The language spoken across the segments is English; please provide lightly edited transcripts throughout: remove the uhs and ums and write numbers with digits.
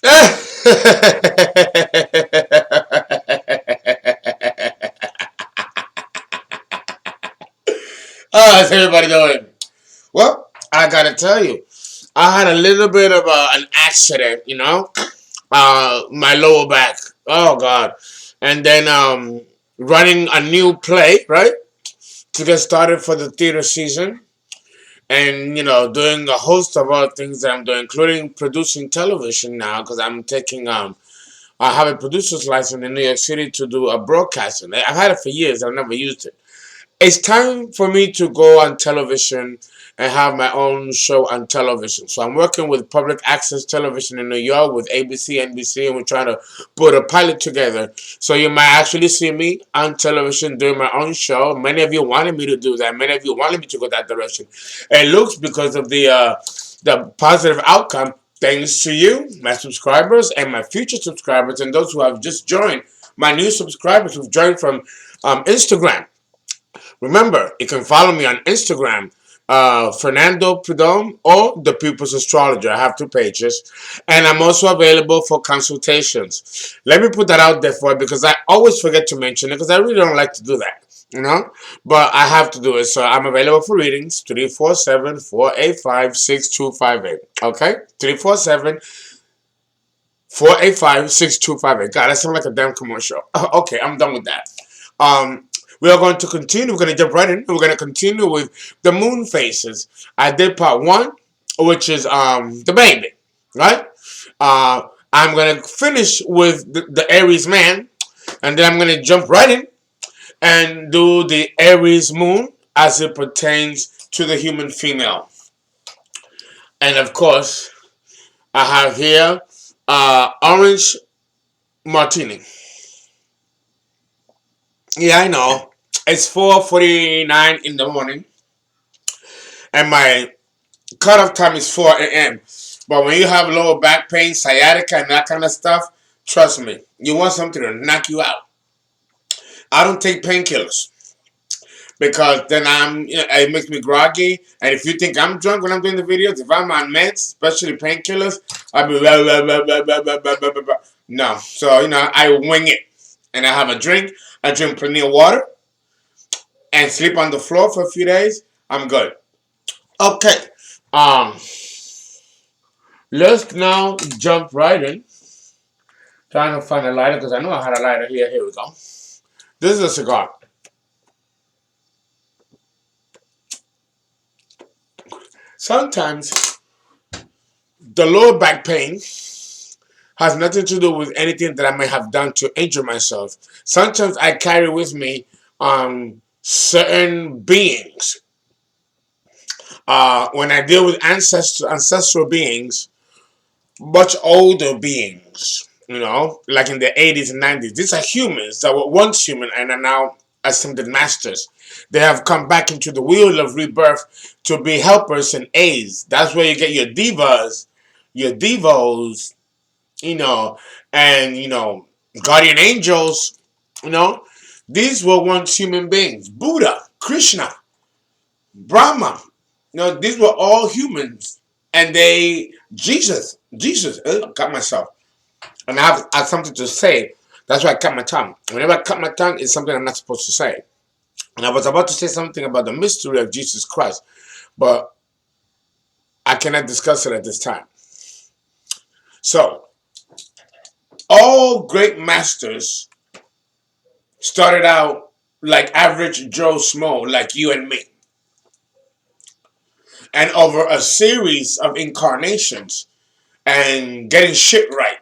How's everybody doing? Well, I gotta tell you, I had a little bit of an accident, my lower back. Oh God! And then running a new play, right, to get started for the theater season, and doing a host of other things that I'm doing, including producing television now, because I'm taking I have a producer's license in New York City to do a broadcasting. I've had it for years. I've never used it. It's time for me to go on television and have my own show on television. So I'm working with public access television in New York with ABC, NBC, and we're trying to put a pilot together. So you might actually see me on television doing my own show. Many of you wanted me to do that. Many of you wanted me to go that direction. It looks because of the positive outcome. Thanks to you, my subscribers, and my future subscribers, and those who have just joined, my new subscribers who've joined from Instagram. Remember, you can follow me on Instagram, Fernando.Prudhomme or The People's Astrologer. I have 2 pages. And I'm also available for consultations. Let me put that out there for you because I always forget to mention it because I really don't like to do that. But I have to do it. So I'm available for readings, 347-485-6258. Okay? 347-485-6258. God, that sounds like a damn commercial. Okay, I'm done with that. Um, we are going to continue. We're going to jump right in. We're going to continue with the moon phases. I did part 1, which is the baby, right? I'm going to finish with the Aries man, and then I'm going to jump right in and do the Aries moon as it pertains to the human female. And of course, I have here orange martini. Yeah, I know. It's 4:49 in the morning, and my cutoff time is 4 a.m. But when you have lower back pain, sciatica, and that kind of stuff, trust me, you want something to knock you out. I don't take painkillers because then it makes me groggy. And if you think I'm drunk when I'm doing the videos, if I'm on meds, especially painkillers, I'll be blah, blah, blah, blah, blah, blah, blah, blah, blah. No. So, I wing it. And I have a drink. I drink plenty of water and sleep on the floor for a few days. I'm good. Okay. Um, let's now jump right in. Trying to find a lighter because I know I had a lighter here. Here we go. This is a cigar. Sometimes the lower back pain has nothing to do with anything that I may have done to injure myself. Sometimes I carry with me certain beings. When I deal with ancestral beings, much older beings, like in the 80s and 90s. These are humans that were once human and are now ascended masters. They have come back into the wheel of rebirth to be helpers and aids. That's where you get your divas, your devos, and guardian angels. These were once human beings. Buddha, Krishna, Brahma. These were all humans, and Jesus. Got myself, and I have something to say. That's why I cut my tongue. Whenever I cut my tongue, it's something I'm not supposed to say. And I was about to say something about the mystery of Jesus Christ, but I cannot discuss it at this time. So, all great masters started out like average Joe Schmo, like you and me. And over a series of incarnations and getting shit right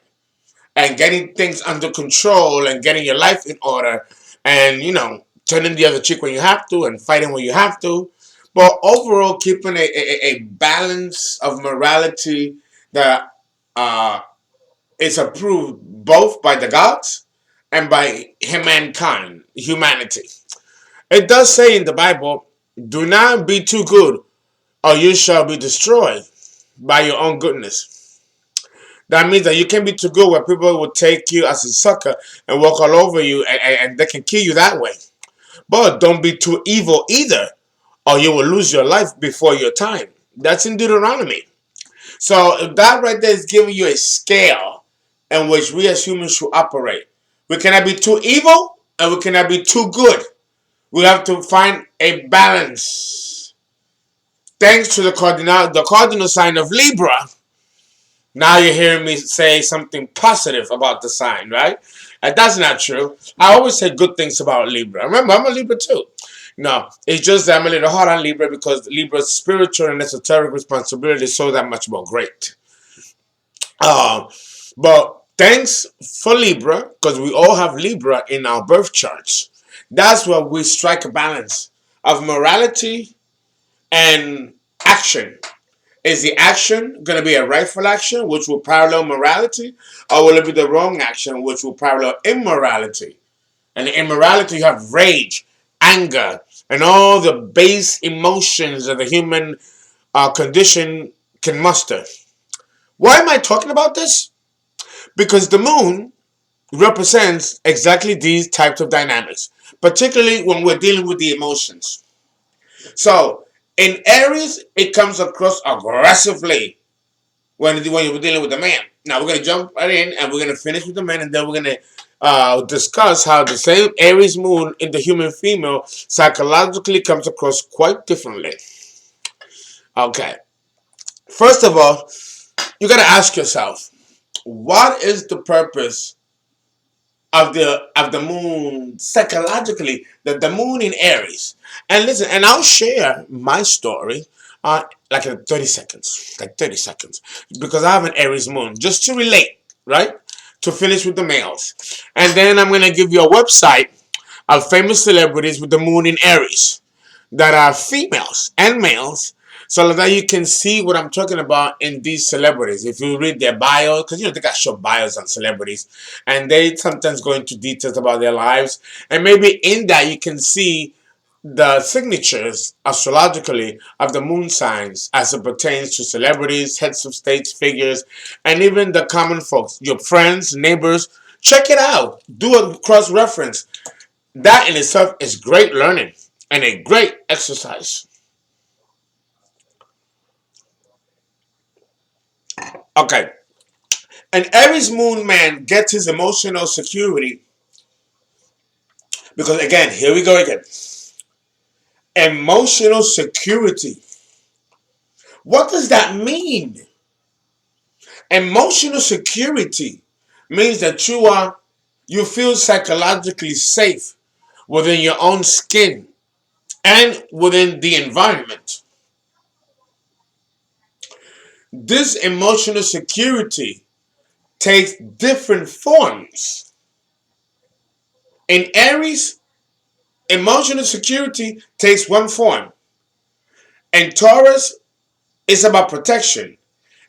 and getting things under control and getting your life in order and, turning the other cheek when you have to and fighting when you have to. But overall, keeping a balance of morality that is approved both by the gods and by humanity. It does say in the Bible, do not be too good or you shall be destroyed by your own goodness. That means that you can't be too good where people will take you as a sucker and walk all over you and they can kill you that way. But don't be too evil either or you will lose your life before your time. That's in Deuteronomy. So that right there is giving you a scale in which we as humans should operate. We cannot be too evil and we cannot be too good. We have to find a balance. Thanks to the cardinal sign of Libra, now you're hearing me say something positive about the sign, right? And that's not true. I always say good things about Libra. Remember, I'm a Libra too. No, it's just that I'm a little hard on Libra because Libra's spiritual and esoteric responsibility is so that much more great. Uh, but thanks for Libra, because we all have Libra in our birth charts. That's where we strike a balance of morality and action. Is the action going to be a rightful action, which will parallel morality, or will it be the wrong action, which will parallel immorality? And in immorality, you have rage, anger, and all the base emotions that the human condition can muster. Why am I talking about this? Because the moon represents exactly these types of dynamics, particularly when we're dealing with the emotions. So, in Aries, it comes across aggressively when you're dealing with the man. Now, we're going to jump right in and we're going to finish with the man, and then we're going to discuss how the same Aries moon in the human female psychologically comes across quite differently. Okay. First of all, you got to ask yourself, what is the purpose of the moon psychologically, the moon in Aries? And listen, and I'll share my story like in 30 seconds, because I have an Aries moon, just to relate, right? To finish with the males. And then I'm going to give you a website of famous celebrities with the moon in Aries that are females and males, so that you can see what I'm talking about in these celebrities. If you read their bios, because they got short bios on celebrities, and they sometimes go into details about their lives, and maybe in that you can see the signatures astrologically of the moon signs as it pertains to celebrities, heads of states, figures, and even the common folks, your friends, neighbors. Check it out. Do a cross reference. That in itself is great learning and a great exercise. Okay. An Aries moon man gets his emotional security because, again, here we go again. Emotional security. What does that mean? Emotional security means that you feel psychologically safe within your own skin and within the environment. This emotional security takes different forms. In Aries, emotional security takes one form. In Taurus, it's about protection.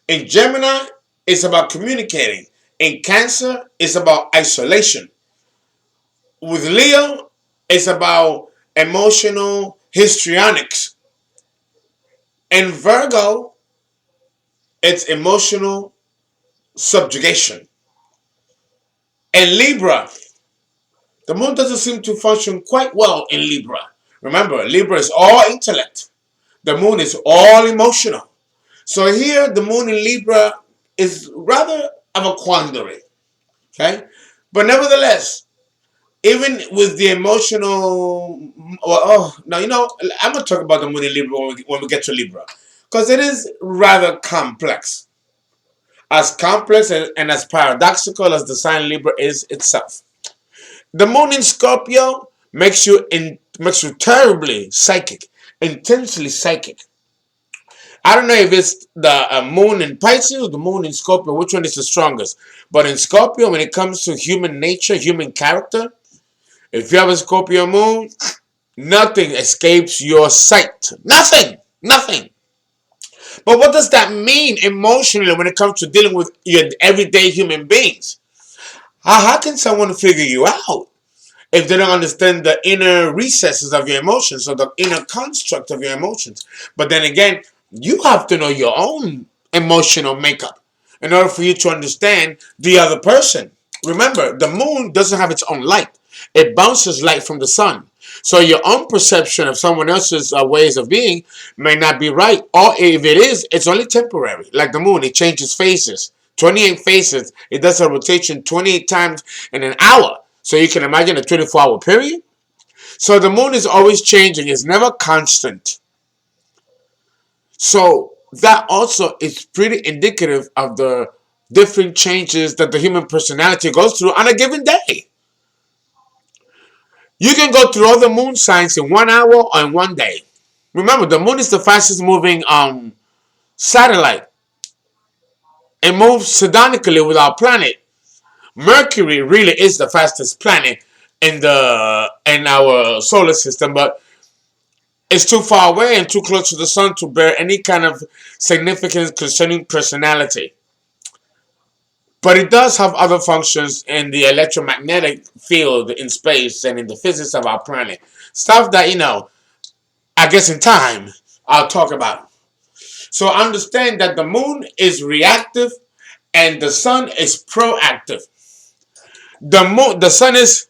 In Gemini, it's about communicating. In Cancer, it's about isolation. With Leo, it's about emotional histrionics. In Virgo, it's emotional subjugation. In Libra, the moon doesn't seem to function quite well in Libra. Remember, Libra is all intellect. The moon is all emotional. So here, the moon in Libra is rather of a quandary. Okay? But nevertheless, even with the emotional, now I'm gonna talk about the moon in Libra when we get to Libra, because it is rather complex, as complex and as paradoxical as the sign Libra is itself. The moon in Scorpio makes you terribly psychic, intensely psychic. I don't know if it's the moon in Pisces or the moon in Scorpio, which one is the strongest. But in Scorpio, when it comes to human nature, human character, if you have a Scorpio moon, nothing escapes your sight. Nothing. Nothing. But what does that mean emotionally when it comes to dealing with your everyday human beings? How can someone figure you out if they don't understand the inner recesses of your emotions or the inner construct of your emotions? But then again, you have to know your own emotional makeup in order for you to understand the other person. Remember, the moon doesn't have its own light. It bounces light from the sun. So your own perception of someone else's ways of being may not be right. Or if it is, it's only temporary. Like the moon, it changes phases 28 phases. It does a rotation 28 times in an hour. So you can imagine a 24-hour period. So the moon is always changing. It's never constant. So that also is pretty indicative of the different changes that the human personality goes through on a given day. You can go through all the moon signs in 1 hour or in one day. Remember, the moon is the fastest moving satellite. It moves sideretically with our planet. Mercury really is the fastest planet in our solar system, but it's too far away and too close to the sun to bear any kind of significance concerning personality. But it does have other functions in the electromagnetic field in space and in the physics of our planet. Stuff that, I guess in time, I'll talk about. So understand that the moon is reactive and the sun is proactive. The sun is,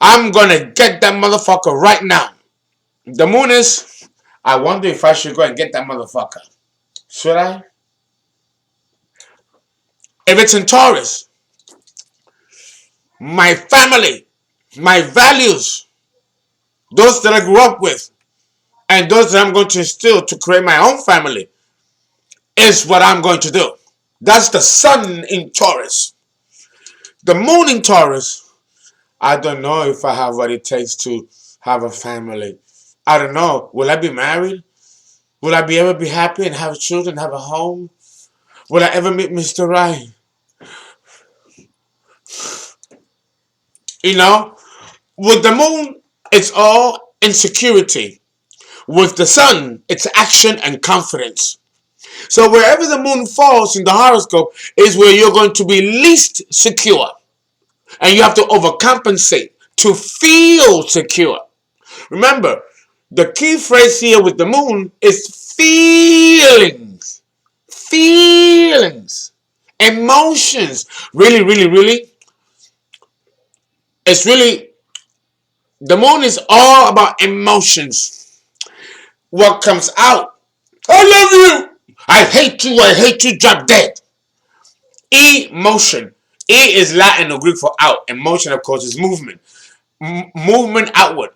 I'm gonna get that motherfucker right now. The moon is, I wonder if I should go and get that motherfucker. Should I? If it's in Taurus, my family, my values, those that I grew up with, and those that I'm going to instill to create my own family, is what I'm going to do. That's the sun in Taurus. The moon in Taurus, I don't know if I have what it takes to have a family. I don't know. Will I be married? Will I ever be happy and have children, have a home? Will I ever meet Mr. Right? With the moon, it's all insecurity. With the sun, it's action and confidence. So wherever the moon falls in the horoscope is where you're going to be least secure. And you have to overcompensate to feel secure. Remember, the key phrase here with the moon is feelings. Feelings. Emotions. Really, really, really. It's really, the moon is all about emotions. What comes out. I love you. I hate you. I hate you. Drop dead. Emotion. E is Latin or Greek for out. Emotion, of course, is movement. Movement outward.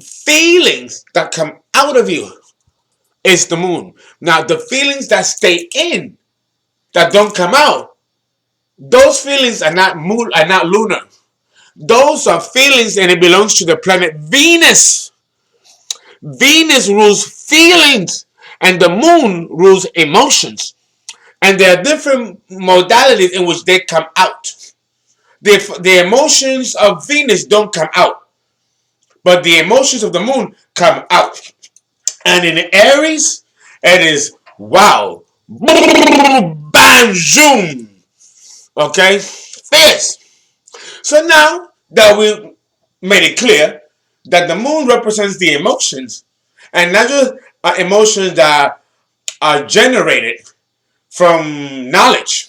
Feelings that come out of you is the moon. Now, the feelings that stay in, that don't come out, those feelings are not lunar. Those are feelings, and it belongs to the planet Venus. Venus rules feelings, and the moon rules emotions. And there are different modalities in which they come out. The emotions of Venus don't come out, but the emotions of the moon come out. And in Aries, it is wow, bam, zoom. Okay, fierce. So now that we made it clear that the moon represents the emotions, and not just emotions that are generated from knowledge.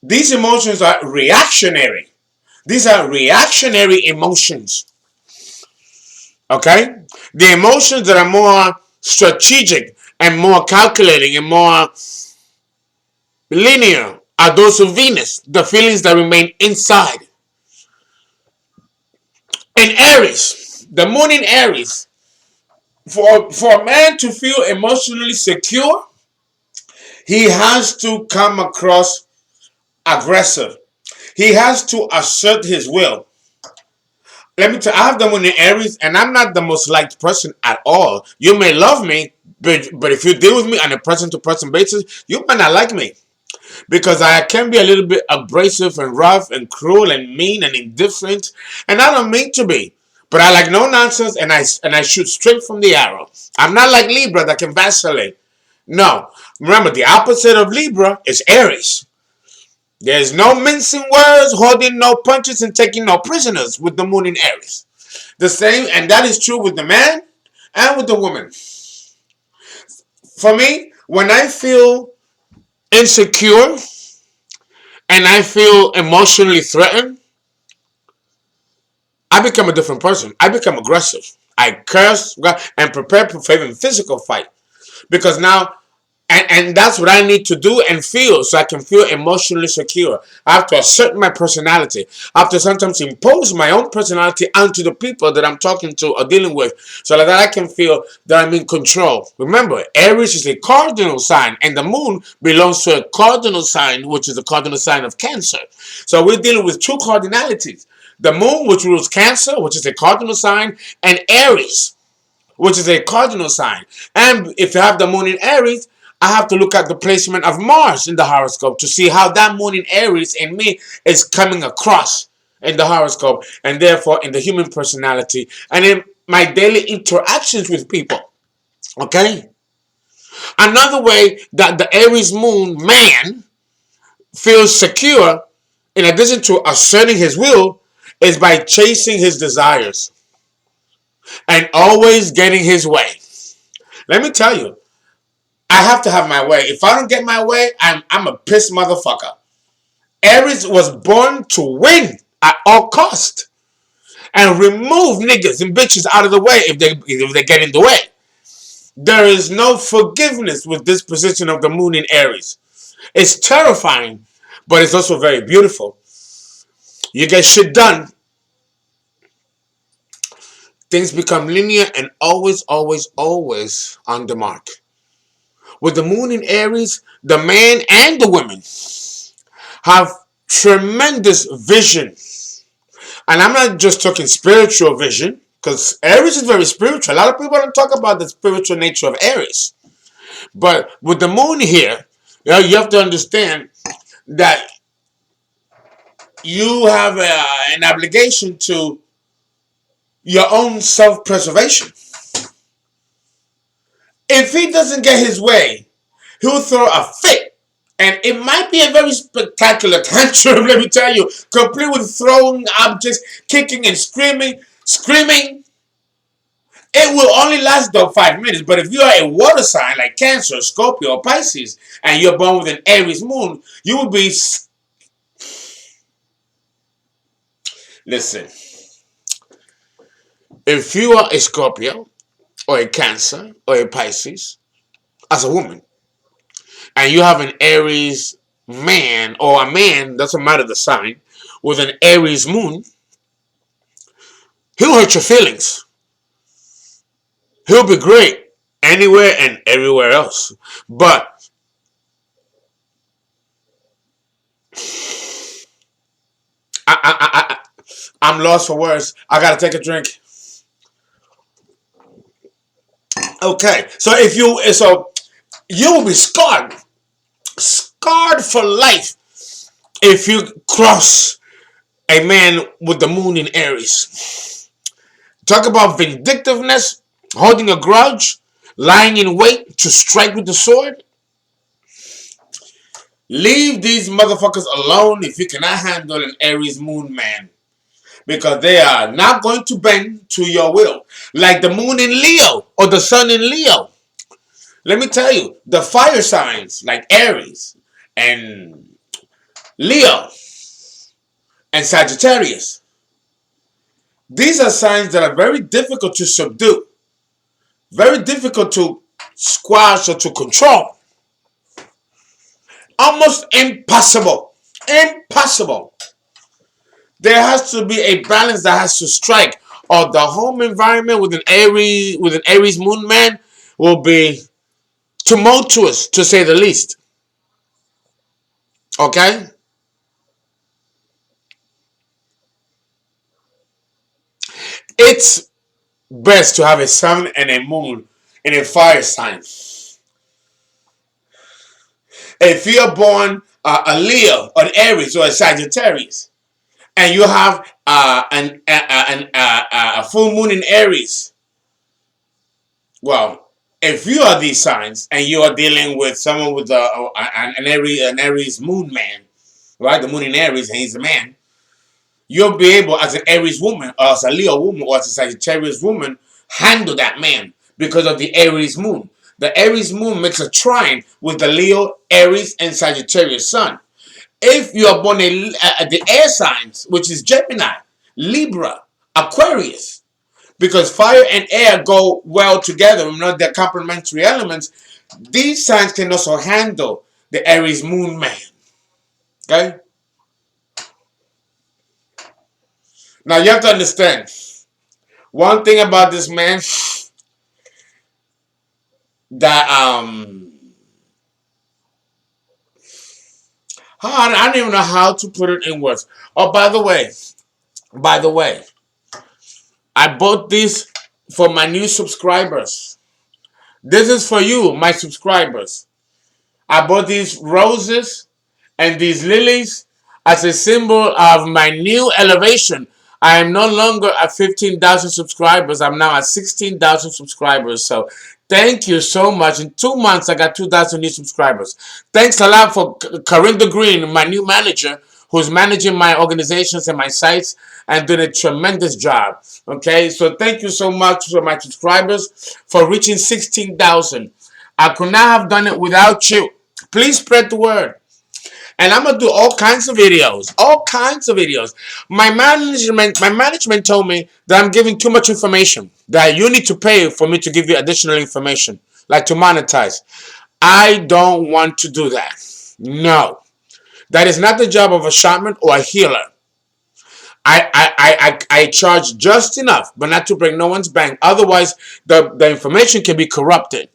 These emotions are reactionary. These are reactionary emotions. Okay? The emotions that are more strategic and more calculating and more linear are those of Venus, the feelings that remain inside. In Aries, the moon in Aries, for a man to feel emotionally secure, he has to come across aggressive. He has to assert his will. Let me tell you, I have the moon in Aries, and I'm not the most liked person at all. You may love me, but if you deal with me on a person-to-person basis, you might not like me. Because I can be a little bit abrasive and rough and cruel and mean and indifferent, and I don't mean to be. But I like no nonsense, and I shoot straight from the arrow. I'm not like Libra that can vacillate. No. Remember, the opposite of Libra is Aries. There's no mincing words, holding no punches, and taking no prisoners with the moon in Aries. The same, and that is true with the man and with the woman. For me, when I feel insecure and I feel emotionally threatened, I become a different person. I become aggressive. I curse and prepare for even physical fight. Because now And that's what I need to do and feel so I can feel emotionally secure. I have to assert my personality. I have to sometimes impose my own personality onto the people that I'm talking to or dealing with so that I can feel that I'm in control. Remember, Aries is a cardinal sign and the moon belongs to a cardinal sign, which is the cardinal sign of Cancer. So we're dealing with two cardinalities. The moon, which rules Cancer, which is a cardinal sign, and Aries, which is a cardinal sign. And if you have the moon in Aries, I have to look at the placement of Mars in the horoscope to see how that moon in Aries in me is coming across in the horoscope and therefore in the human personality and in my daily interactions with people. Okay? Another way that the Aries moon man feels secure, in addition to asserting his will, is by chasing his desires and always getting his way. Let me tell you, I have to have my way. If I don't get my way, I'm a pissed motherfucker. Aries was born to win at all cost and remove niggas and bitches out of the way if they get in the way. There is no forgiveness with this position of the moon in Aries. It's terrifying, but it's also very beautiful. You get shit done. Things become linear and always, always, always on the mark. With the moon in Aries, the man and the women have tremendous vision. And I'm not just talking spiritual vision, because Aries is very spiritual. A lot of people don't talk about the spiritual nature of Aries. But with the moon here, you have to understand that you have an obligation to your own self-preservation. If he doesn't get his way, he'll throw a fit. And it might be a very spectacular tantrum, let me tell you, complete with throwing objects, kicking and screaming. It will only last though 5 minutes. But if you are a water sign like Cancer, Scorpio, or Pisces, and you're born with an Aries moon, you will be... Listen, if you are a Scorpio, or a Cancer, or a Pisces, as a woman, and you have an Aries man, or a man, doesn't matter the sign, with an Aries moon, he'll hurt your feelings. He'll be great anywhere and everywhere else. But I'm lost for words. I gotta take a drink. Okay, so you will be scarred for life if you cross a man with the moon in Aries. Talk about vindictiveness, holding a grudge, lying in wait to strike with the sword. Leave these motherfuckers alone if you cannot handle an Aries moon man. Because they are not going to bend to your will. Like the moon in Leo or the sun in Leo. Let me tell you, the fire signs like Aries and Leo and Sagittarius, these are signs that are very difficult to subdue, very difficult to squash or to control. Almost impossible. Impossible. There has to be a balance that has to strike, or the home environment with an Aries moon man will be tumultuous, to say the least. Okay? It's best to have a sun and a moon in a fire sign. If you're born a Leo, an Aries, or a Sagittarius, and you have a full moon in Aries, well, if you are these signs and you are dealing with someone with an Aries moon man, right? The moon in Aries and he's a man, you'll be able, as an Aries woman, or as a Leo woman, or as a Sagittarius woman, handle that man because of the Aries moon. The Aries moon makes a trine with the Leo, Aries, and Sagittarius sun. If you are born the air signs, which is Gemini, Libra, Aquarius, because fire and air go well together, they're complementary elements, These signs can also handle the Aries moon man. Okay? Now you have to understand one thing about this man that I don't even know how to put it in words. Oh, by the way, I bought this for my new subscribers. This is for you, my subscribers. I bought these roses and these lilies as a symbol of my new elevation. I am no longer at 15,000 subscribers. I'm now at 16,000 subscribers. So thank you so much. In 2 months, I got 2,000 new subscribers. Thanks a lot for Corinda Green, my new manager, who's managing my organizations and my sites and doing a tremendous job. Okay, so thank you so much for my subscribers for reaching 16,000. I could not have done it without you. Please spread the word. And I'm gonna do all kinds of videos. All kinds of videos. My management told me that I'm giving too much information. That you need to pay for me to give you additional information. Like to monetize. I don't want to do that. No. That is not the job of a shaman or a healer. I charge just enough, but not to break no one's bank. Otherwise, the information can be corrupted.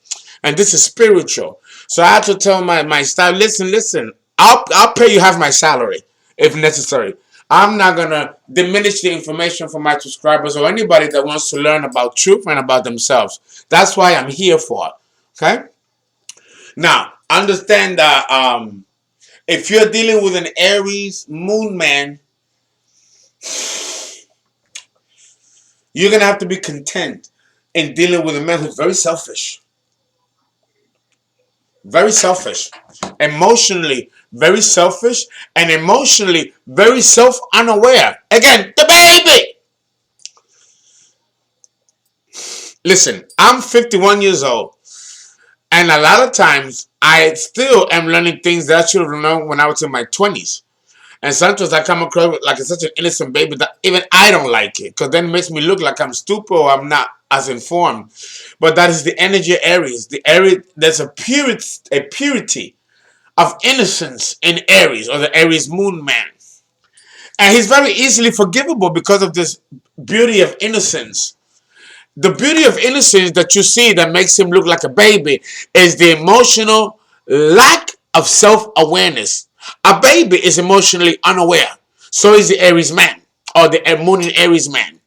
And this is spiritual. So I had to tell my staff, listen, I'll pay you half my salary if necessary. I'm not gonna diminish the information for my subscribers or anybody that wants to learn about truth and about themselves. That's why I'm here for. Okay? Now, understand that if you're dealing with an Aries moon man, you're going to have to be content in dealing with a man who's very selfish. Very selfish. Emotionally very selfish. And emotionally very self-unaware. Again, the baby! Listen, I'm 51 years old. And a lot of times, I still am learning things that I should have known when I was in my 20s. And sometimes I come across like it's such an innocent baby that even I don't like it. Because then it makes me look like I'm stupid or I'm not as informed. But that is the energy of Aries. The Aries, there's a purity of innocence in Aries, or the Aries moon man. And he's very easily forgivable because of this beauty of innocence. The beauty of innocence that you see that makes him look like a baby is the emotional lack of self-awareness. A baby is emotionally unaware. So is the Aries man, or the moon in Aries man.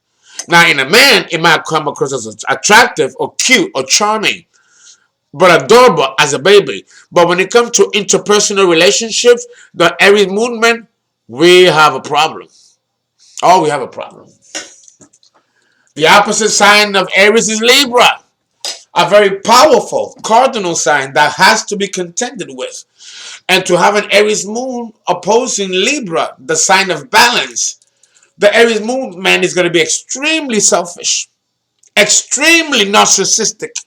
Now, in a man, it might come across as attractive or cute or charming, but adorable as a baby. But when it comes to interpersonal relationships, the Aries moon man, we have a problem. Oh, we have a problem. The opposite sign of Aries is Libra, a very powerful cardinal sign that has to be contended with. And to have an Aries moon opposing Libra, the sign of balance, the Aries moon man is going to be extremely selfish, extremely narcissistic.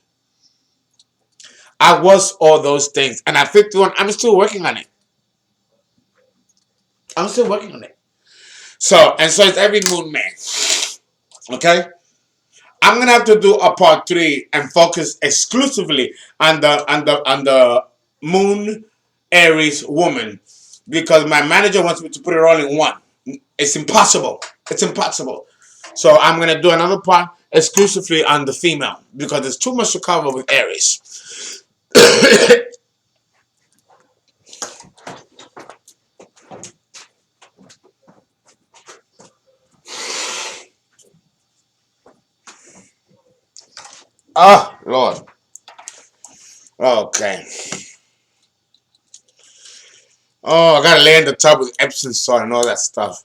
I was all those things. And at 51, I'm still working on it. I'm still working on it. So it's every moon man. Okay? I'm gonna have to do a part 3 and focus exclusively on the moon Aries woman, because my manager wants me to put it all in one. It's impossible. It's impossible. So I'm gonna do another part exclusively on the female because there's too much to cover with Aries. Oh Lord. Okay. Oh, I gotta lay in the tub with Epsom salt and all that stuff.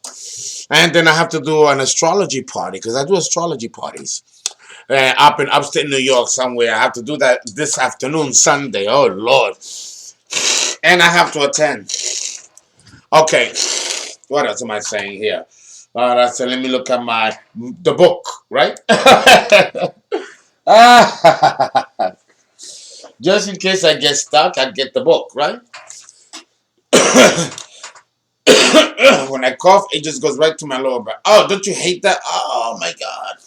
And then I have to do an astrology party, because I do astrology parties. Up in upstate New York somewhere. I have to do that this afternoon, Sunday. Oh, Lord. And I have to attend. Okay. What else am I saying here? So let me look at the book, right? Just in case I get stuck, I get the book, right? When I cough, it just goes right to my lower back. Oh, don't you hate that? Oh, my God.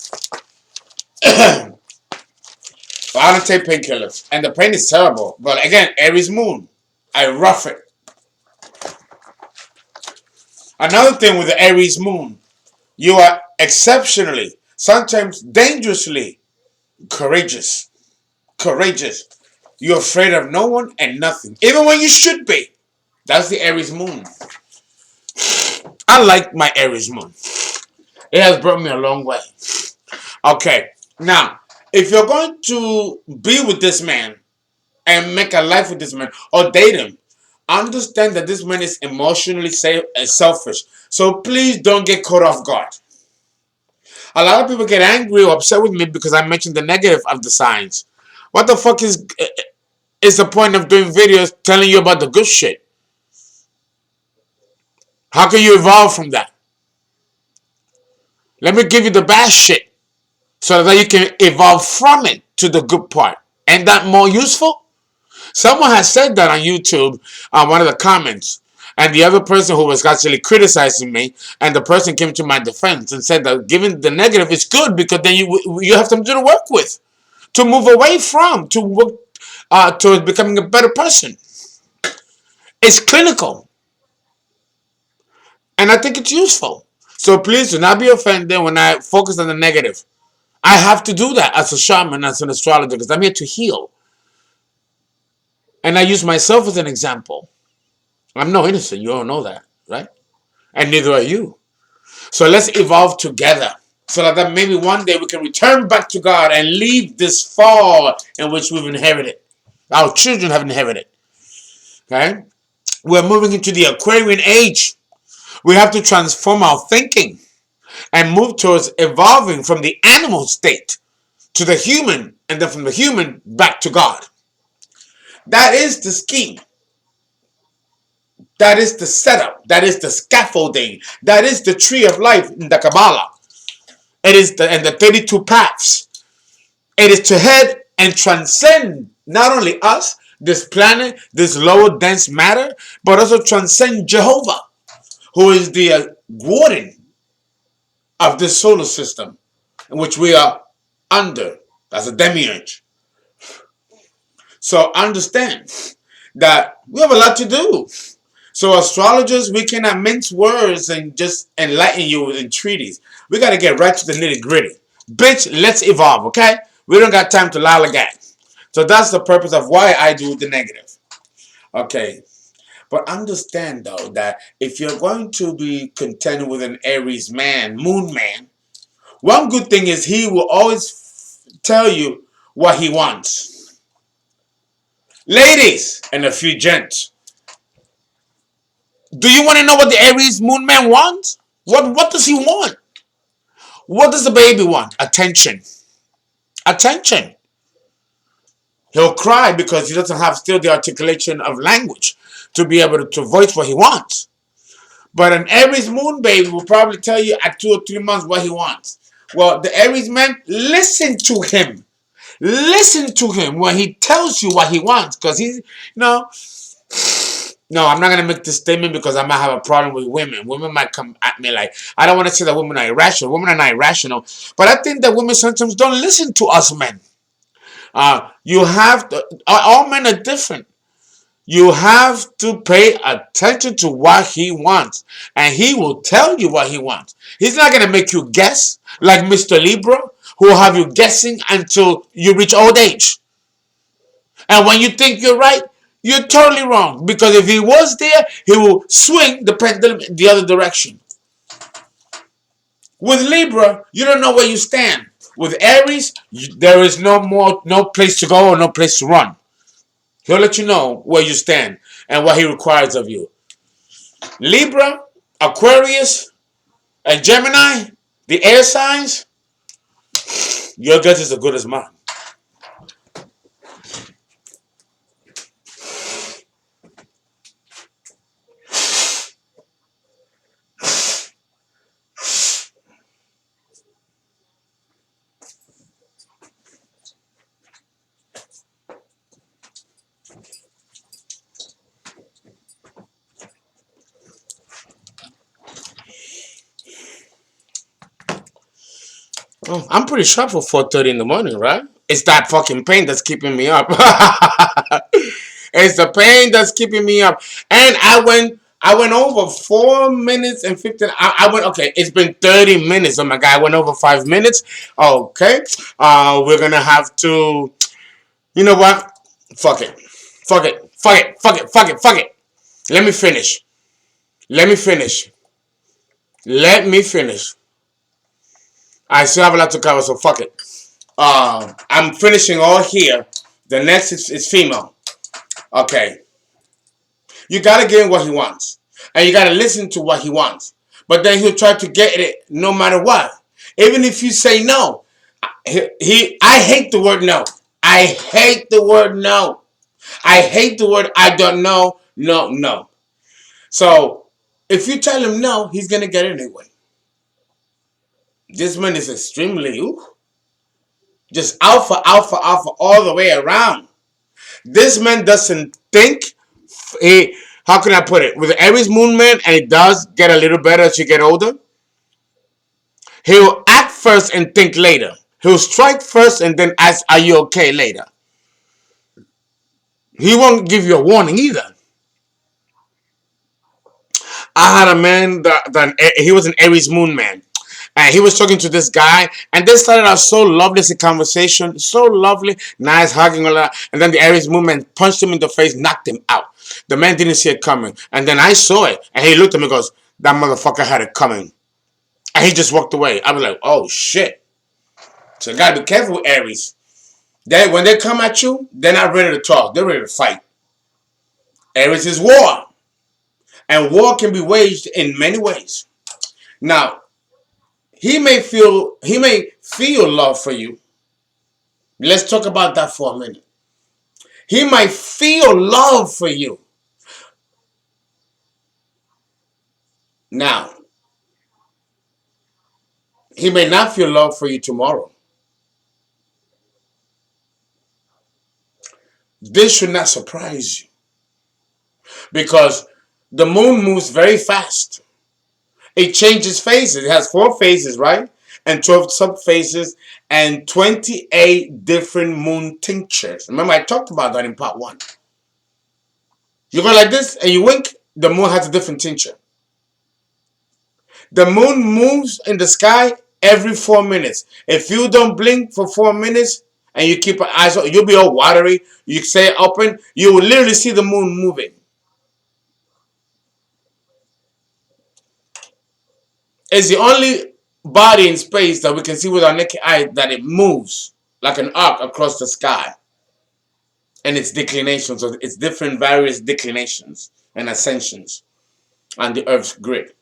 I don't take painkillers, and the pain is terrible. But again, Aries moon, I rough it. Another thing with the Aries moon, you are exceptionally, sometimes dangerously courageous. Courageous. You're afraid of no one and nothing, even when you should be. That's the Aries moon. I like my Aries moon. It has brought me a long way. Okay, now, if you're going to be with this man and make a life with this man or date him, understand that this man is emotionally selfish. So please don't get caught off guard. A lot of people get angry or upset with me because I mentioned the negative of the signs. What the fuck is the point of doing videos telling you about the good shit? How can you evolve from that? Let me give you the bad shit so that you can evolve from it to the good part. Ain't that more useful? Someone has said that on YouTube on one of the comments. And the other person who was actually criticizing me, and the person came to my defense and said that giving the negative is good because then you have something to work with, to move away from, to work towards becoming a better person. It's clinical, and I think it's useful. So please do not be offended when I focus on the negative. I have to do that as a shaman, as an astrologer, because I'm here to heal. And I use myself as an example. I'm no innocent. You all know that, right? And neither are you. So let's evolve together so that maybe one day we can return back to God and leave this fall in which we've inherited. Our children have inherited. Okay? We're moving into the Aquarian age. We have to transform our thinking and move towards evolving from the animal state to the human, and then from the human back to God. That is the scheme. That is the setup. That is the scaffolding. That is the tree of life in the Kabbalah. It is the 32 paths. It is to head and transcend not only us, this planet, this lower dense matter, but also transcend Jehovah, who is the warden of this solar system in which we are under as a demiurge. So understand that we have a lot to do. So astrologers, we cannot mince words and just enlighten you in treaties. We got to get right to the nitty gritty. Bitch, let's evolve, okay? We don't got time to lollygag. So that's the purpose of why I do the negative. Okay. But understand, though, that if you're going to be contending with an Aries man, moon man, one good thing is he will always tell you what he wants. Ladies and a few gents, do you want to know what the Aries moon man wants? What does he want? What does the baby want? Attention. Attention. He'll cry because he doesn't have still the articulation of language to be able to voice what he wants. But an Aries moon baby will probably tell you at 2 or 3 months what he wants. Well, the Aries man, listen to him. Listen to him when he tells you what he wants. Because he's, no, I'm not going to make this statement because I might have a problem with women. Women might come at me like, I don't want to say that women are irrational. Women are not irrational. But I think that women sometimes don't listen to us men. You have to, all men are different. You have to pay attention to what he wants. And he will tell you what he wants. He's not going to make you guess like Mr. Libra, who will have you guessing until you reach old age. And when you think you're right, you're totally wrong. Because if he was there, he will swing the pendulum in the other direction. With Libra, you don't know where you stand. With Aries, there is no place to go or no place to run. He'll let you know where you stand and what he requires of you. Libra, Aquarius, and Gemini, the air signs, your guess is as good as mine. Oh, I'm pretty sharp for 4:30 in the morning, right? It's that fucking pain that's keeping me up. It's the pain that's keeping me up. And I went over 4 minutes and 15. I went okay. It's been 30 minutes. Oh my god, I went over 5 minutes. Okay. We're gonna have to. You know what? Fuck it. Fuck it. Fuck it. Fuck it. Fuck it. Fuck it. Let me finish. Let me finish. Let me finish. I still have a lot to cover, so fuck it. I'm finishing all here. The next is female. Okay. You gotta give him what he wants. And you gotta listen to what he wants. But then he'll try to get it no matter what. Even if you say no. I hate the word no. I hate the word no. I hate the word I don't know. No, no. So if you tell him no, he's gonna get it anyway. This man is extremely just alpha, alpha, alpha all the way around. This man doesn't think. He, how can I put it? With the Aries Moon man, and it does get a little better as you get older. He'll act first and think later. He'll strike first and then ask, "Are you okay?" later. He won't give you a warning either. I had a man that he was an Aries Moon man. And he was talking to this guy, and they started out so lovely as a conversation, so lovely, nice, hugging, all that. And then the Aries Moon man punched him in the face, knocked him out. The man didn't see it coming. And then I saw it, and he looked at me and goes, "That motherfucker had it coming." And he just walked away. I was like, oh, shit. So you gotta be careful with Aries. When they come at you, they're not ready to talk. They're ready to fight. Aries is war. And war can be waged in many ways. Now, he may feel love for you. Let's talk about that for a minute. He might feel love for you. Now, he may not feel love for you tomorrow. This should not surprise you. Because the moon moves very fast. It changes phases. It has 4 phases, right? And 12 sub-phases and 28 different moon tinctures. Remember, I talked about that in part 1. You go like this and you wink, the moon has a different tincture. The moon moves in the sky every 4 minutes. If you don't blink for 4 minutes and you keep your eyes open, you'll be all watery. You stay open, you will literally see the moon moving. It's the only body in space that we can see with our naked eye that it moves like an arc across the sky. And its declinations, so its different various declinations and ascensions on the Earth's grid.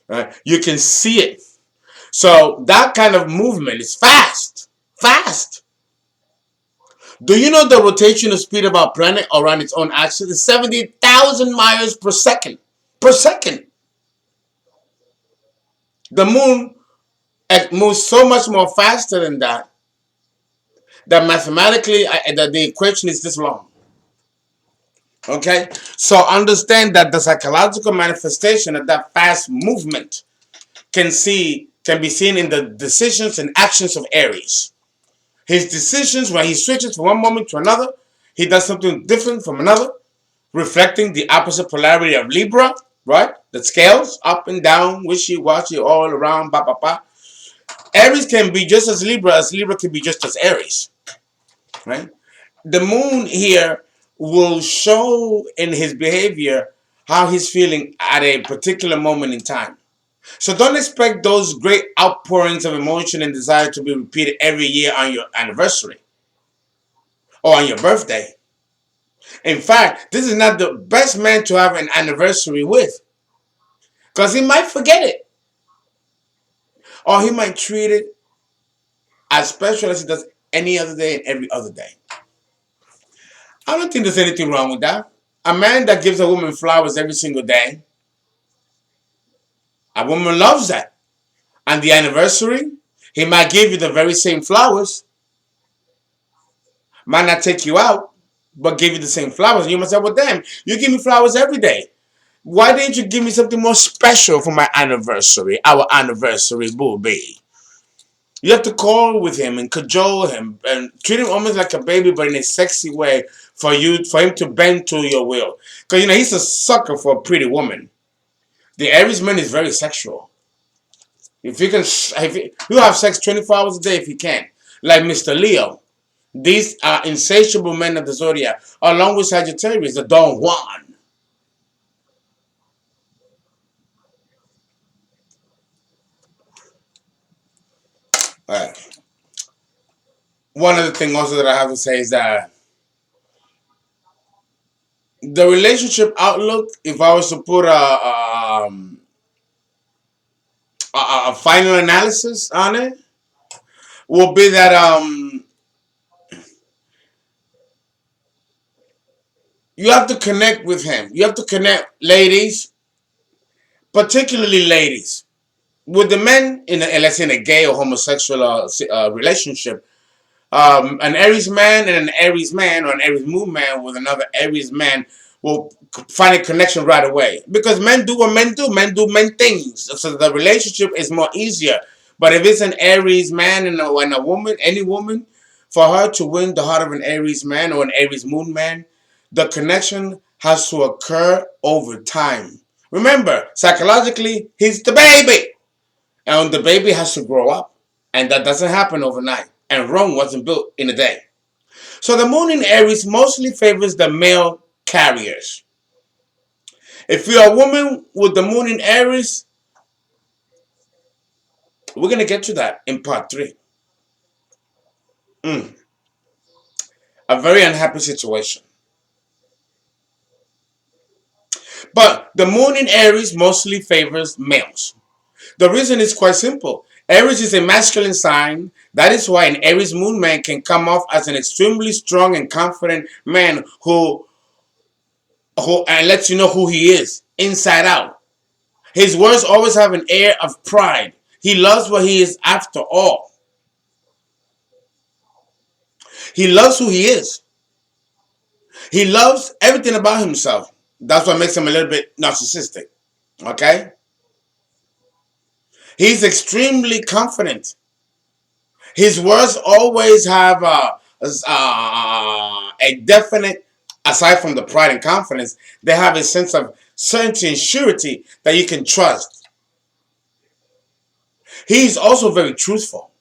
Right? You can see it. So that kind of movement is fast. Fast. Do you know the rotational speed of our planet around its own axis is 70,000 miles per second? Per second. The moon moves so much more faster than that mathematically the equation is this long. Okay? So understand that the psychological manifestation of that fast movement can be seen in the decisions and actions of Aries. His decisions, when he switches from one moment to another, he does something different from another, reflecting the opposite polarity of Libra, right? The scales, up and down, wishy-washy, all around, ba ba ba. Aries can be just as Libra can be just as Aries, right? The moon here will show in his behavior how he's feeling at a particular moment in time. So don't expect those great outpourings of emotion and desire to be repeated every year on your anniversary or on your birthday. In fact, this is not the best man to have an anniversary with, because he might forget it. Or he might treat it as special as he does any other day and every other day. I don't think there's anything wrong with that. A man that gives a woman flowers every single day, a woman loves that. On the anniversary, he might give you the very same flowers, might not take you out, but give you the same flowers. And you must say, well, damn, you give me flowers every day. Why didn't you give me something more special for my anniversary, our anniversary, booby? You have to call with him and cajole him and treat him almost like a baby, but in a sexy way for him to bend to your will. Because he's a sucker for a pretty woman. The Aries man is very sexual. If you can, you have sex 24 hours a day if you can. Like Mr. Leo. These are insatiable men of the zodiac, along with Sagittarius, the Don Juan. All right. One other thing also that I have to say is that the relationship outlook, if I was to put a final analysis on it, will be that you have to connect with him. You have to connect, ladies, particularly ladies, with the men let's say in a gay or homosexual relationship. An Aries man and an Aries man, or an Aries moon man with another Aries man, will find a connection right away. Because men do what men do. Men do men things. So the relationship is more easier. But if it's an Aries man and a woman, any woman, for her to win the heart of an Aries man or an Aries moon man, the connection has to occur over time. Remember, psychologically, he's the baby. And the baby has to grow up. And that doesn't happen overnight. And Rome wasn't built in a day. So the moon in Aries mostly favors the male carriers. If you're a woman with the moon in Aries, we're going to get to that in part 3. A very unhappy situation. But the moon in Aries mostly favors males. The reason is quite simple. Aries is a masculine sign. That is why an Aries moon man can come off as an extremely strong and confident man who and lets you know who he is inside out. His words always have an air of pride. He loves what he is after all. He loves who he is. He loves everything about himself. That's what makes him a little bit narcissistic. Okay? He's extremely confident. His words always have a definite, aside from the pride and confidence, they have a sense of certainty and surety that you can trust. He's also very truthful.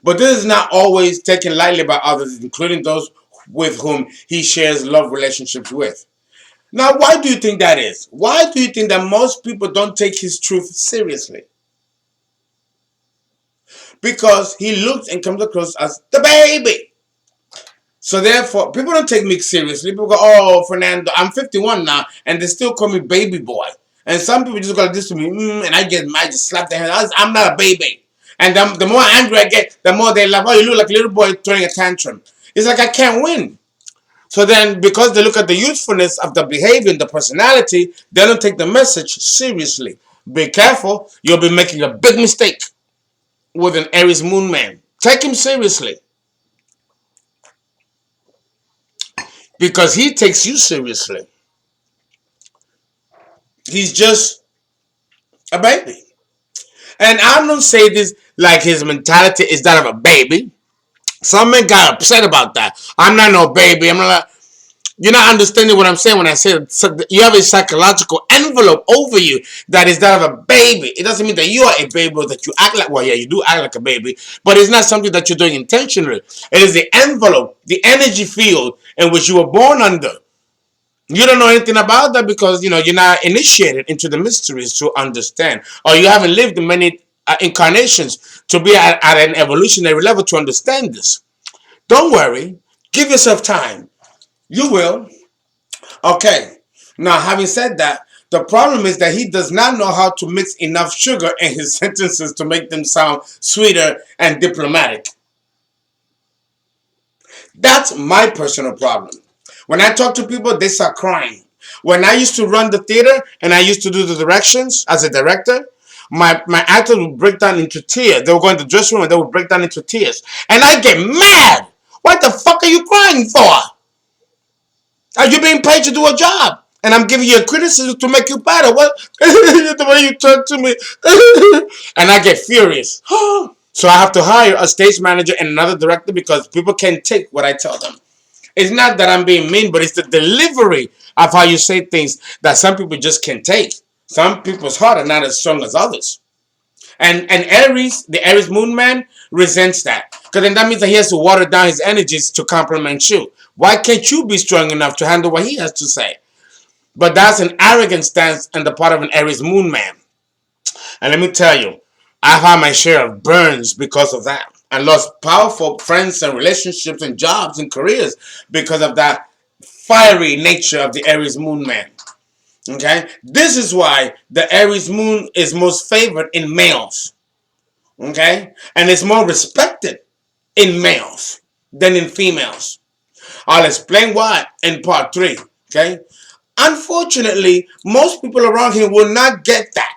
But this is not always taken lightly by others, including those with whom he shares love relationships with. Now, why do you think that is? Why do you think that most people don't take his truth seriously? Because he looks and comes across as the baby. So therefore, people don't take me seriously. People go, oh, Fernando, I'm 51 now, and they still call me baby boy. And some people just go like this to me, and I just slap their hand. I'm not a baby. And the more angry I get, the more they laugh. Oh, you look like a little boy throwing a tantrum. It's like I can't win. So then, because they look at the youthfulness of the behavior and the personality, they don't take the message seriously. Be careful. You'll be making a big mistake with an Aries moon man. Take him seriously. Because he takes you seriously. He's just a baby. And I don't say this like his mentality is that of a baby. Some men got upset about that. I'm not no baby. I'm not. You're not understanding what I'm saying when I say you have a psychological envelope over you that is that of a baby. It doesn't mean that you are a baby or that you act like, well, yeah, you do act like a baby, but it's not something that you're doing intentionally. It is the envelope, the energy field in which you were born under. You don't know anything about that because, you're not initiated into the mysteries to understand, or you haven't lived in many incarnations to be at an evolutionary level to understand this. Don't worry. Give yourself time. You will. Okay. Now, having said that, the problem is that he does not know how to mix enough sugar in his sentences to make them sound sweeter and diplomatic. That's my personal problem. When I talk to people, they start crying. When I used to run the theater and I used to do the directions as a director, my actors would break down into tears. They would go in the dressing room and they would break down into tears. And I get mad. What the fuck are you crying for? Are you being paid to do a job? And I'm giving you a criticism to make you better. What? The way you talk to me. And I get furious. So I have to hire a stage manager and another director because people can't take what I tell them. It's not that I'm being mean, but it's the delivery of how you say things that some people just can't take. Some people's heart are not as strong as others. And Aries, the Aries moon man, resents that. Because then that means that he has to water down his energies to compliment you. Why can't you be strong enough to handle what he has to say? But that's an arrogant stance on the part of an Aries moon man. And let me tell you, I've had my share of burns because of that. And lost powerful friends and relationships and jobs and careers because of that fiery nature of the Aries moon man. Okay? This is why the Aries moon is most favored in males. Okay? And it's more respected in males than in females. I'll explain why in part 3. Okay? Unfortunately, most people around here will not get that.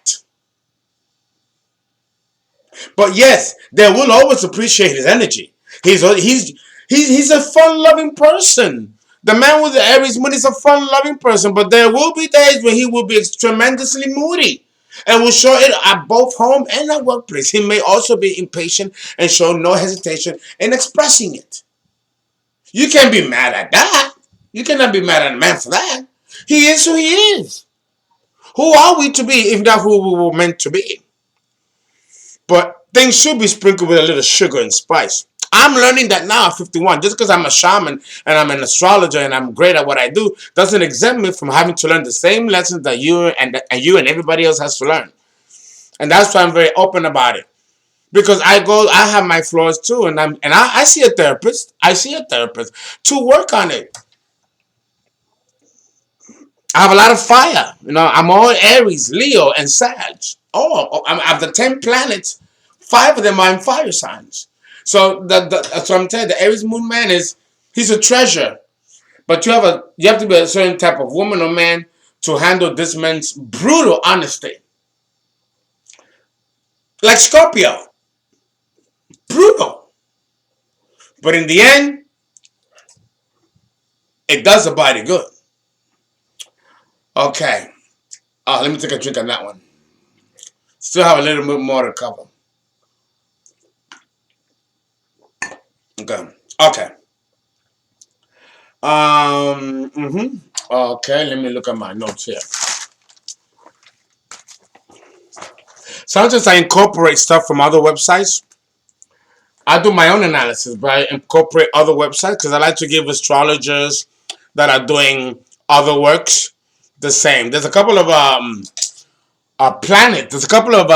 But yes, they will always appreciate his energy. He's a fun-loving person. The man with the Aries moon is a fun-loving person, but there will be days when he will be tremendously moody and will show it at both home and at workplace. He may also be impatient and show no hesitation in expressing it. You can't be mad at that. You cannot be mad at a man for that. He is who he is. Who are we to be if not who we were meant to be? But things should be sprinkled with a little sugar and spice. I'm learning that now at 51. Just because I'm a shaman and I'm an astrologer and I'm great at what I do doesn't exempt me from having to learn the same lessons that you and everybody else has to learn. And that's why I'm very open about it. Because I have my flaws too, and I see a therapist. I see a therapist to work on it. I have a lot of fire. I'm all Aries, Leo, and Sag. Of the 10 planets, 5 of them are in fire signs. So that's what I'm telling you. The Aries Moon Man he's a treasure, but you have to be a certain type of woman or man to handle this man's brutal honesty. Like Scorpio, brutal, but in the end, it does the body good. Okay, let me take a drink on that one. Still have a little bit more to cover. Okay. Okay. Okay, let me look at my notes here. Sometimes I incorporate stuff from other websites. I do my own analysis, but I incorporate other websites because I like to give astrologers that are doing other works the same. There's a couple of There's a couple of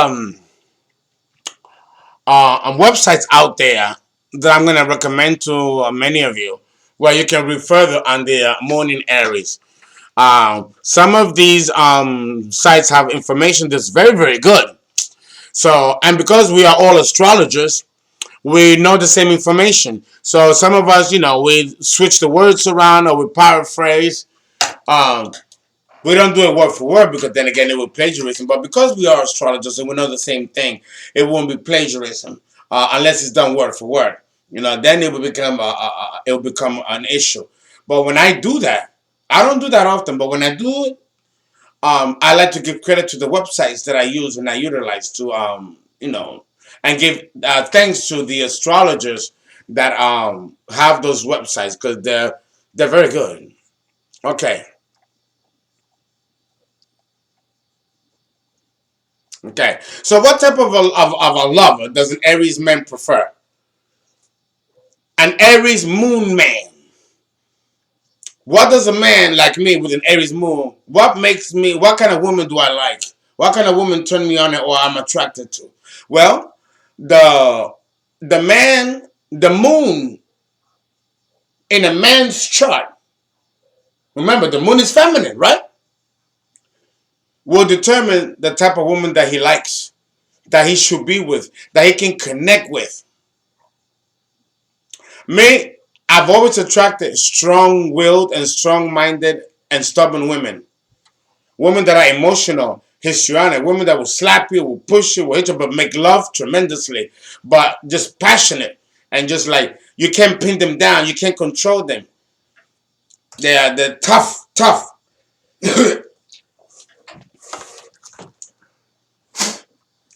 websites out there that I'm going to recommend to many of you, where you can read further on the morning Aries. Some of these sites have information that's very, very good. So, and because we are all astrologers, we know the same information. So some of us, we switch the words around or we paraphrase. Um, we don't do it word for word because then again it would plagiarism. But because we are astrologers and we know the same thing, it won't be plagiarism unless it's done word for word. Then it will become an issue. But when I do that, I don't do that often. But when I do it, I like to give credit to the websites that I use and I utilize to and give thanks to the astrologers that have those websites because they're very good. Okay. Okay. So what type of a lover does an Aries man prefer? An Aries moon man. What does a man like me with an Aries moon? What kind of woman do I like? What kind of woman turn me on or I'm attracted to? Well, the the moon in a man's chart, remember the moon is feminine, right? Will determine the type of woman that he likes, that he should be with, that he can connect with. Me, I've always attracted strong-willed and strong-minded and stubborn women. Women that are emotional, histrionic, women that will slap you, will push you, will hit you, but make love tremendously, but just passionate and just like you can't pin them down, you can't control them. They're tough, tough.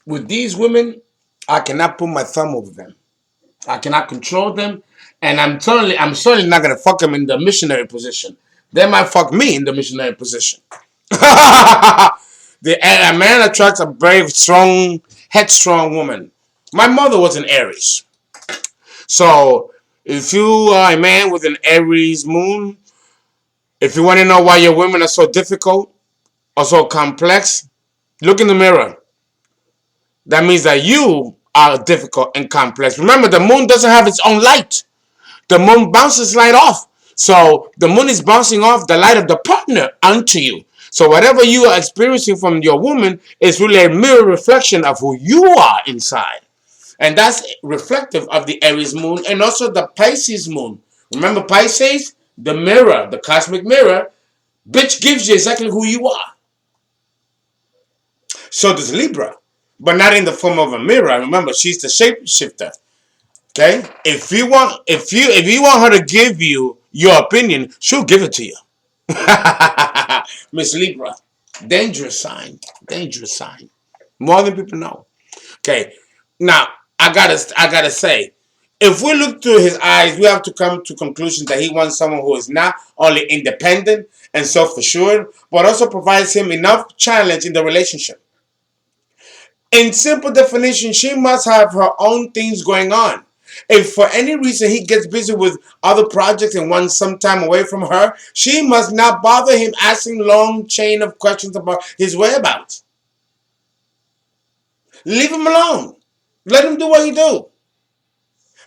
With these women, I cannot put my thumb over them. I cannot control them, and I'm certainly not gonna fuck them in the missionary position. They might fuck me in the missionary position. A man attracts a brave, strong, headstrong woman. My mother was an Aries, so if you are a man with an Aries moon, if you want to know why your women are so difficult or so complex, look in the mirror. That means that you are difficult and complex. Remember, the moon doesn't have its own light. The moon bounces light off. So the moon is bouncing off the light of the partner onto you. So whatever you are experiencing from your woman is really a mirror reflection of who you are inside. And that's reflective of the Aries moon and also the Pisces moon. Remember Pisces? The mirror, the cosmic mirror, bitch gives you exactly who you are. So does Libra, but not in the form of a mirror. Remember, she's the shapeshifter. Okay? If you want her to give you your opinion, she'll give it to you. Miss Libra. Dangerous sign. Dangerous sign. More than people know. Okay. Now, I gotta say, if we look through his eyes, we have to come to conclusion that he wants someone who is not only independent and self-assured, but also provides him enough challenge in the relationship. In simple definition, she must have her own things going on. If for any reason he gets busy with other projects and wants some time away from her, she must not bother him asking long chain of questions about his whereabouts. Leave him alone. Let him do what he do.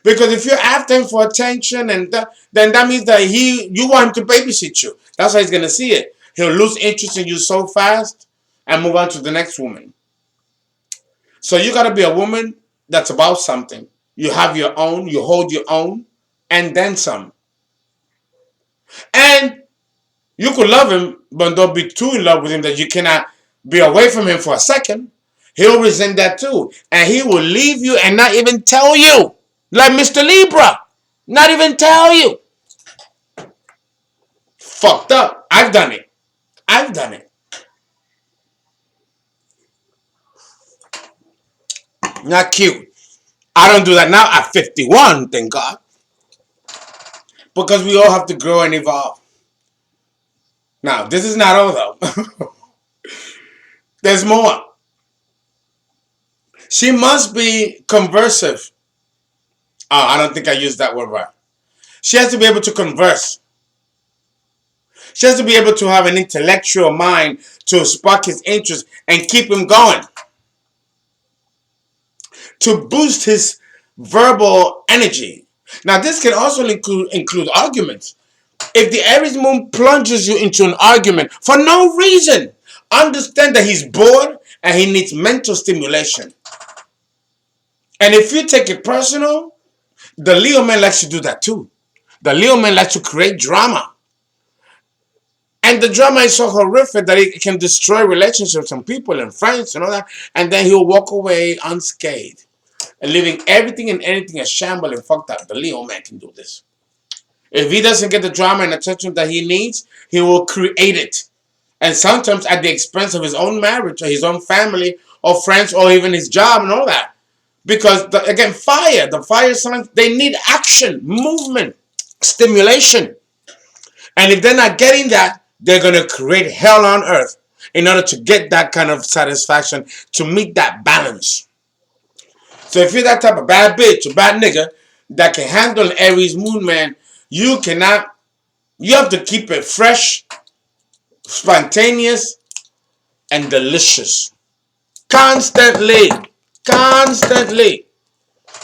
Because if you're after him for attention, then that means that you want him to babysit you. That's how he's gonna see it. He'll lose interest in you so fast and move on to the next woman. So you gotta be a woman that's about something. You have your own, you hold your own, and then some. And you could love him, but don't be too in love with him that you cannot be away from him for a second. He'll resent that too. And he will leave you and not even tell you. Like Mr. Libra. Not even tell you. Fucked up. I've done it. I've done it. Not cute. I don't do that now at 51, thank God. Because we all have to grow and evolve. Now, this is not all though. There's more. She must be conversive. Oh, I don't think I used that word right. She has to be able to converse. She has to be able to have an intellectual mind to spark his interest and keep him going. To boost his verbal energy. Now, this can also include arguments. If the Aries moon plunges you into an argument for no reason, understand that he's bored and he needs mental stimulation. And if you take it personal, the Leo man likes to do that too. The Leo man likes to create drama. And the drama is so horrific that it can destroy relationships and people and friends and all that. And then he'll walk away unscathed and leaving everything and anything a shamble and fucked up. The Leo man can do this. If he doesn't get the drama and attention that he needs, he will create it. And sometimes at the expense of his own marriage or his own family or friends or even his job and all that. Because, again, the fire signs, they need action, movement, stimulation. And if they're not getting that, they're going to create hell on earth in order to get that kind of satisfaction, to meet that balance. So if you're that type of bad bitch or bad nigga that can handle an Aries moon man, you have to keep it fresh, spontaneous, and delicious. Constantly. Constantly.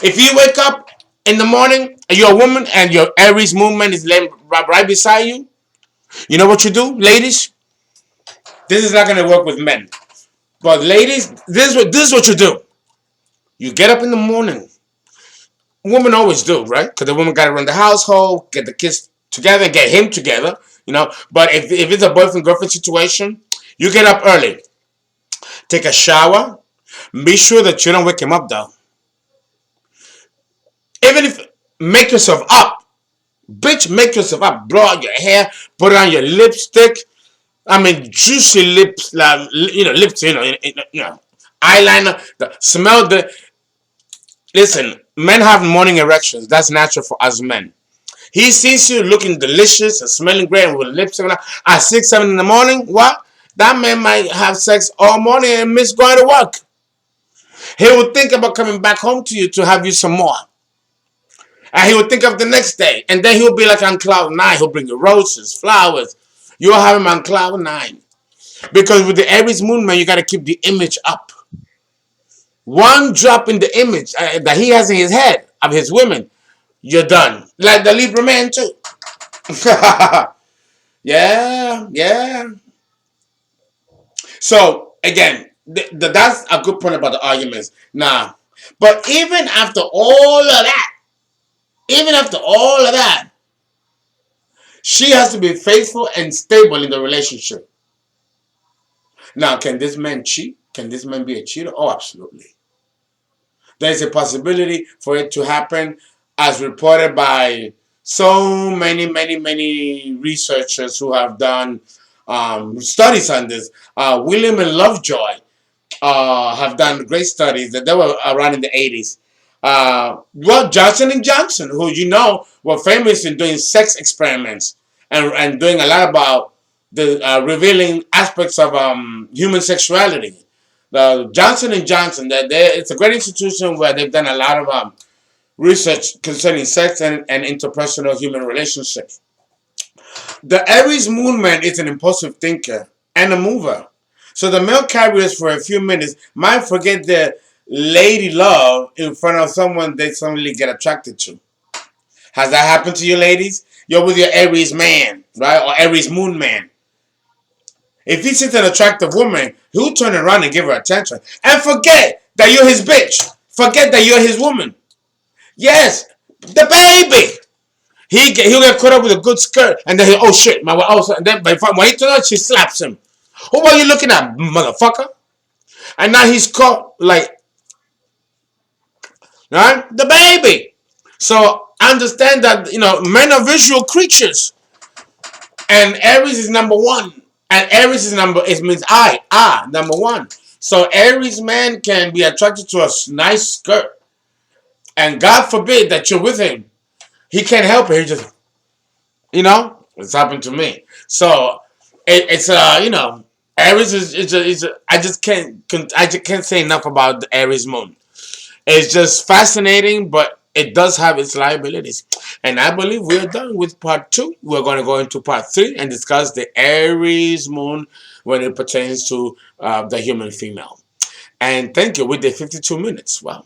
If you wake up in the morning and you're a woman and your Aries moon man is laying right beside you, you know what you do, ladies? This is not going to work with men. But ladies, this is what you do. You get up in the morning. Women always do, right? Because the woman got to run the household, get the kids together, get him together, you know. But if it's a boyfriend-girlfriend situation, you get up early. Take a shower. Be sure that you don't wake him up, though. Even if, make yourself up. Bitch, make yourself up. Blow out your hair. Put on your lipstick. I mean, juicy lips, lips, eyeliner. Smell the. Listen, men have morning erections. That's natural for us men. He sees you looking delicious and smelling great and with lipstick on at 6, 7 in the morning. What? That man might have sex all morning and miss going to work. He will think about coming back home to you to have you some more. And he will think of the next day. And then he'll be like on cloud nine. He'll bring you roses, flowers. You'll have him on cloud nine. Because with the Aries moon, man, you got to keep the image up. One drop in the image that he has in his head of his women, you're done. Like the Libra man, too. Yeah, yeah. So, again, that's a good point about the arguments. Nah. But even after all of that, she has to be faithful and stable in the relationship. Now, can this man cheat? Can this man be a cheater? Oh, absolutely. There's a possibility for it to happen, as reported by so many researchers who have done studies on this. William and Lovejoy have done great studies that they were around in the 80s. Well, Johnson and Johnson, who were famous in doing sex experiments and doing a lot about the revealing aspects of human sexuality. The Johnson and Johnson, it's a great institution where they've done a lot of research concerning sex and interpersonal human relationships. The Aries moon man is an impulsive thinker and a mover. So the male carriers for a few minutes might forget their lady love in front of someone they suddenly get attracted to. Has that happened to you, ladies? You're with your Aries man, right? Or Aries moon man. If he sees an attractive woman, he'll turn around and give her attention. And forget that you're his bitch. Forget that you're his woman. Yes, the baby. He'll get caught up with a good skirt, and then oh shit, and then when he turns out, she slaps him. Who are you looking at, motherfucker? And now he's caught like, right, the baby. So understand that men are visual creatures, and Aries is number one, and Aries it means number one. So Aries man can be attracted to a nice skirt, and God forbid that you're with him, he can't help it. He just it's happened to me. So it's Aries I just can't say enough about the Aries moon. It's just fascinating, but it does have its liabilities. And I believe we're done with part 2. We're going to go into part 3 and discuss the Aries moon when it pertains to the human female. And thank you. We did 52 minutes. Wow.